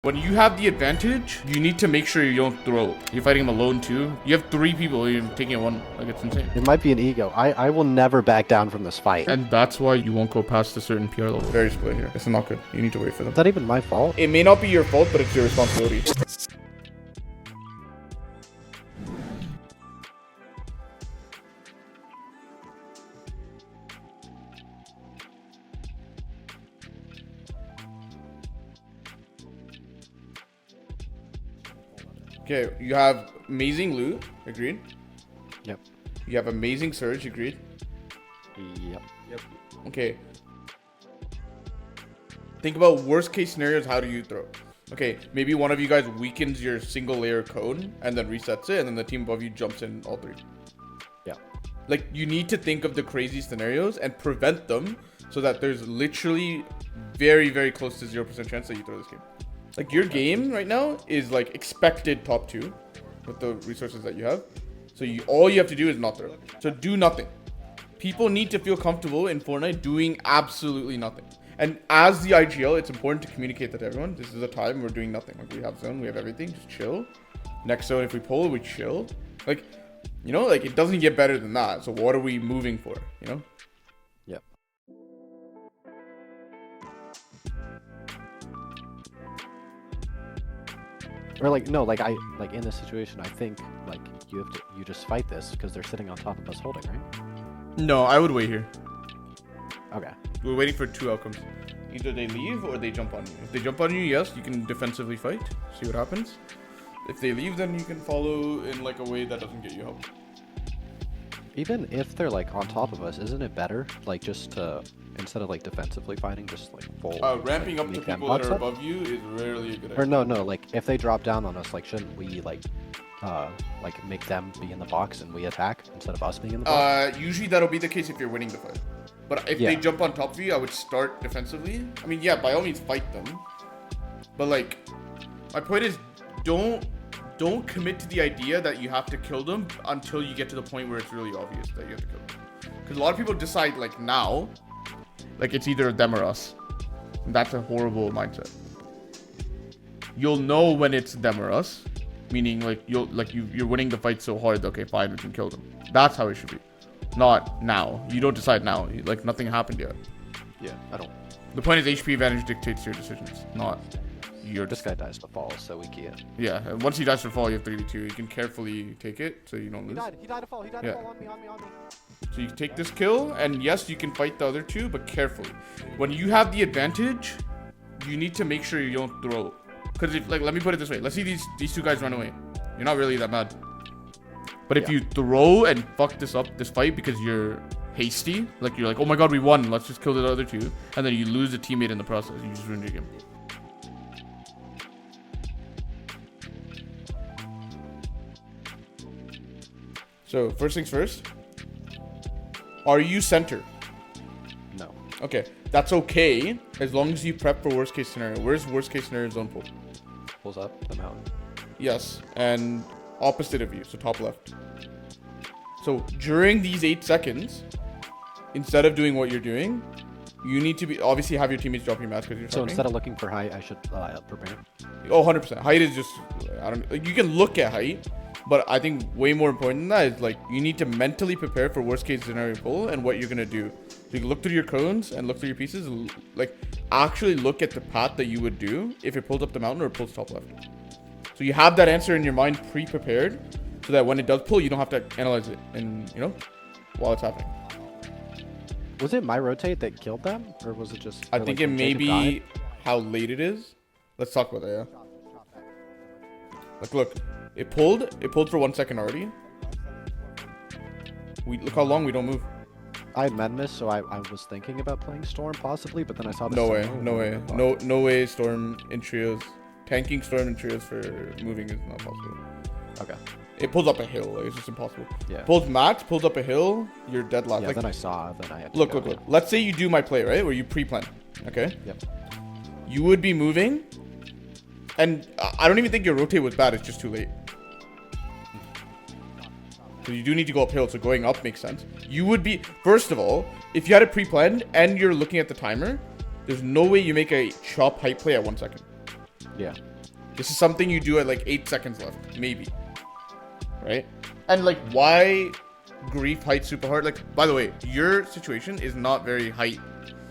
When you have the advantage, you need to make sure you don't throw. You're fighting him alone too. You have 3 people, you're taking it one. Like, it's insane. It might be an ego. I will never back down from this fight. And that's why you won't go past a certain PR level. Very split here. This is not good. You need to wait for them. Is that even my fault? It may not be your fault, but it's your responsibility. Okay, you have amazing loot, agreed. Yep. You have amazing surge, agreed. Yep. Okay. Think about worst case scenarios, how do you throw? Okay, maybe one of you guys weakens your single layer cone and then resets it, and then the team above you jumps in all 3. Yeah. Like, you need to think of the crazy scenarios and prevent them so that there's literally very, very close to 0% chance that you throw this game. Like, your game right now is like expected top 2 with the resources that you have. So all you have to do is not throw. So do nothing. People need to feel comfortable in Fortnite doing absolutely nothing. And as the IGL, it's important to communicate that to everyone. This is a time we're doing nothing. Like, we have zone, we have everything. Just chill. Next zone, if we pull, we chill. Like, you know, like, it doesn't get better than that. So what are we moving for, you know? Yep. Or like, no, like in this situation, I think like you just fight this because they're sitting on top of us holding, right? No, I would wait here. Okay. We're waiting for 2 outcomes. Either they leave or they jump on you. If they jump on you, yes, you can defensively fight. See what happens. If they leave, then you can follow in like a way that doesn't get you help. Even if they're like on top of us, isn't it better like just to instead of like defensively fighting, just like full Ramping like, up to make them people that box are up? above you is rarely a good Or idea. no, like if they drop down on us, like shouldn't we like make them be in the box and we attack instead of us being in the box? Usually that'll be the case if you're winning the fight. But if they jump on top of you, I would start defensively. I mean, yeah, by all means fight them. But like, my point is, don't commit to the idea that you have to kill them until you get to the point where it's really obvious that you have to kill them. Because a lot of people decide like now, like it's either them or us. And that's a horrible mindset. You'll know when it's them or us, meaning like you're winning the fight so hard. Okay, fine, we can kill them. That's how it should be. Not now. You don't decide now. Like, nothing happened yet. Yeah, I don't. The point is HP advantage dictates your decisions, not your. This guy dies to fall, so we can't. Yeah, and once he dies to fall, you have 3v2. You can carefully take it so you don't lose. He died to fall. He died to fall on me. So you take this kill, and yes, you can fight the other 2, but carefully. When you have the advantage, you need to make sure you don't throw. Because if, like, let me put it this way. Let's see these 2 guys run away. You're not really that mad. But if you throw and fuck this fight because you're hasty, like you're like, oh my god, we won, let's just kill the other 2, and then you lose a teammate in the process, you just ruined your game. So first things first, are you center? No. Okay, that's okay as long as you prep for worst case scenario. Where's worst case scenario zone pull? Pulls up the mountain. Yes, and opposite of you, so top left. So during these 8 seconds, instead of doing what you're doing, you need to be obviously have your teammates drop your mask because you're So talking. instead of looking for height, I should prepare. Oh, 100%. Height is just, I don't, like, you can look at height, but I think way more important than that is like you need to mentally prepare for worst case scenario pull and what you're gonna do. So you can look through your cones and look through your pieces, like actually look at the path that you would do if it pulls up the mountain or it pulls top left. So you have that answer in your mind pre-prepared, so that when it does pull, you don't have to analyze it, and you know, while it's happening. Was it my rotate that killed them, or was it just? I think like, it may be how late it is. Let's talk about that. Yeah. Like, look, it pulled for 1 second already. Look how long we don't move. I had med miss, so I was thinking about playing Storm possibly, but then I saw the. No way. Storm in trios. Tanking Storm in trios for moving is not possible. Okay. It pulls up a hill. Like, it's just impossible. Yeah. Pulls max, pulls up a hill. You're dead last. Yeah. Like, Then I had to look. go. Let's say you do my play, right? Where you pre-plan. Okay. Yep. You would be moving, and I don't even think your rotate was bad. It's just too late. So you do need to go uphill. So going up makes sense. You would be, first of all, if you had it pre-planned and you're looking at the timer, there's no way you make a chop height play at 1 second. Yeah. This is something you do at like 8 seconds left, maybe. Right? And like, why grief height super hard? Like, by the way, your situation is not very height.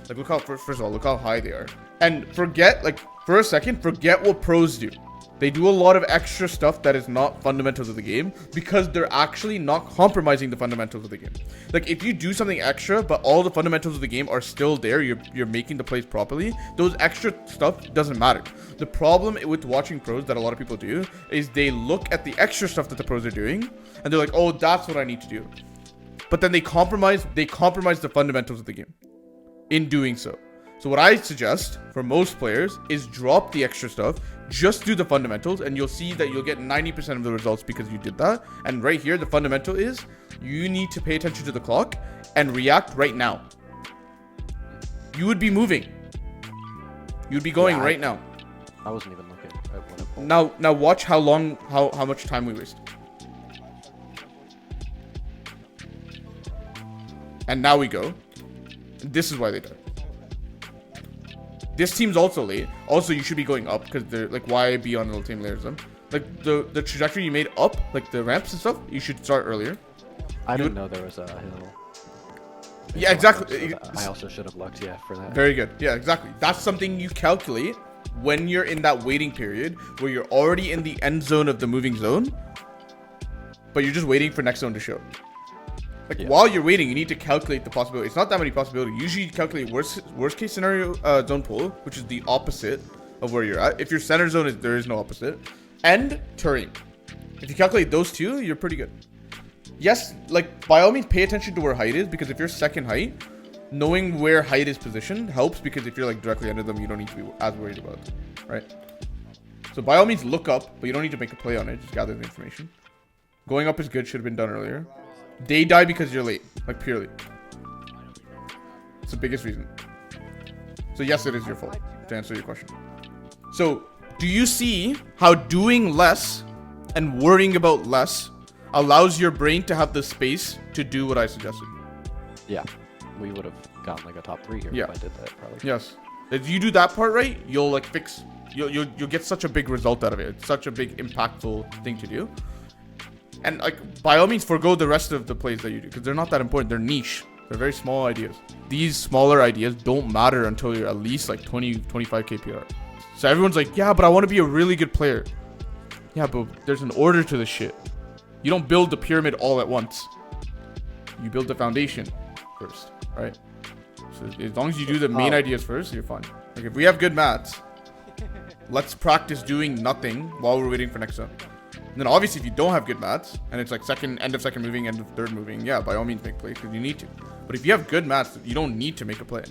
Like, look how, first of all, look how high they are. And forget, like, for a second, forget what pros do. They do a lot of extra stuff that is not fundamentals of the game because they're actually not compromising the fundamentals of the game. Like, if you do something extra, but all the fundamentals of the game are still there, you're making the plays properly, those extra stuff doesn't matter. The problem with watching pros that a lot of people do is they look at the extra stuff that the pros are doing, and they're like, oh, that's what I need to do. But then they compromise the fundamentals of the game in doing so. So what I suggest for most players is drop the extra stuff, just do the fundamentals, and you'll see that you'll get 90% of the results because you did that. And right here, the fundamental is you need to pay attention to the clock and react right now. You would be moving. You'd be going right now. I wasn't even looking at when it pulled. Now watch how much time we waste. And now we go. This is why they die. This team's also late. Also, you should be going up because they're like, why be on the same layers? Like the trajectory you made up, like the ramps and stuff, you should start earlier. I didn't know there was a hill. Yeah, exactly. I also should have looked, for that. Very good. Yeah, exactly. That's something you calculate when you're in that waiting period where you're already in the end zone of the moving zone, but you're just waiting for next zone to show. Like, while you're waiting, you need to calculate the possibility. It's not that many possibilities. Usually you calculate worst case scenario zone pull, which is the opposite of where you're at. If your center zone there is no opposite. And terrain. If you calculate those two, you're pretty good. Yes, like, by all means, pay attention to where height is, because if you're second height, knowing where height is positioned helps, because if you're like directly under them, you don't need to be as worried about it, right? So by all means, look up, but you don't need to make a play on it. Just gather the information. Going up is good. Should have been done earlier. They die because you're late, like purely. It's the biggest reason. So yes, it is your fault, to answer your question. So do you see how doing less and worrying about less allows your brain to have the space to do what I suggested? Yeah, we would have gotten like a top 3 here if I did that, probably. Yes. If you do that part right, you'll like fix. You'll get such a big result out of it. It's such a big impactful thing to do. And like, by all means, forgo the rest of the plays that you do, because they're not that important. They're niche. They're very small ideas. These smaller ideas don't matter until you're at least like 20, 25 KPR. So everyone's like, yeah, but I want to be a really good player. Yeah, but there's an order to this shit. You don't build the pyramid all at once. You build the foundation first, right? So as long as you do the main ideas first, you're fine. Like, if we have good maths, let's practice doing nothing while we're waiting for next zone. And then obviously if you don't have good maths and it's like end of second moving, end of third moving, yeah, by all means make plays because you need to. But if you have good maths, you don't need to make a play.